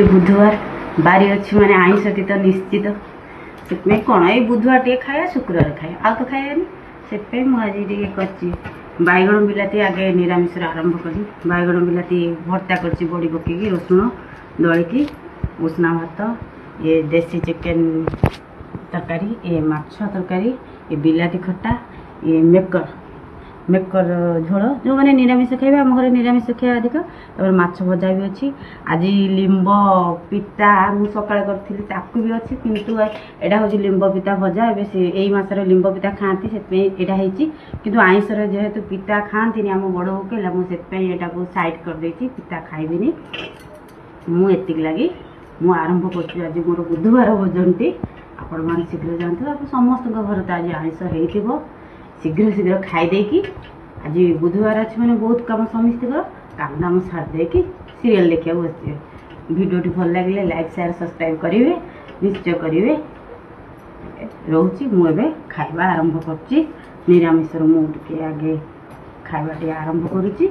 बुधवार बारी अच्छी माने आईष तो निश्चित से कौन ये बुधवार टे खाया शुक्रवार खाया आ तो खायानी से मुझे कर बैगण बिलाती आगे निरामिष आरंभ करी बैगण बिलाती भर्ता कर बड़ी पकईकि रसुण दलिकी उष्णा भात ये देसी चिकेन तरकारी ये माछ तरकारी ये बिलाती खट्टा ये मेकर मेकर झोल जो मैंने निरामिष खाइबे आम घर निरामिष खाया अधिक तब माछ भजा भी अच्छी आज लिंब पिता मुझे सकाଳେ करी ताकू भी अच्छी किंतु एटा हूँ लिंब पिता भजा यही मसर लिंब पिता खाती से किंतु आईषर जेहेतु पिता खाती आम बड़ हो कहला मुझे को साइड कर देती पिता खाइबिनी मुझे लगी मु आरंभ कर आज मोर बुधवार भोजन टी आपण मैंने शीघ्र जानते आप समस्त घर तो आज आईष हो शीघ्र शीघ्र खाईदे आज बुधवार अच्छे मैंने बहुत कम समस्त काम दाम छाड़ सीरियल देखा बस भिडियो भल लगे लाइक शेयर सब्सक्राइब करेंगे निश्चय करेंगे रोची मुझे खाଇବା आरंभ कर निरामिष मुझे आगे खाइबा आरंभ करुच्ची।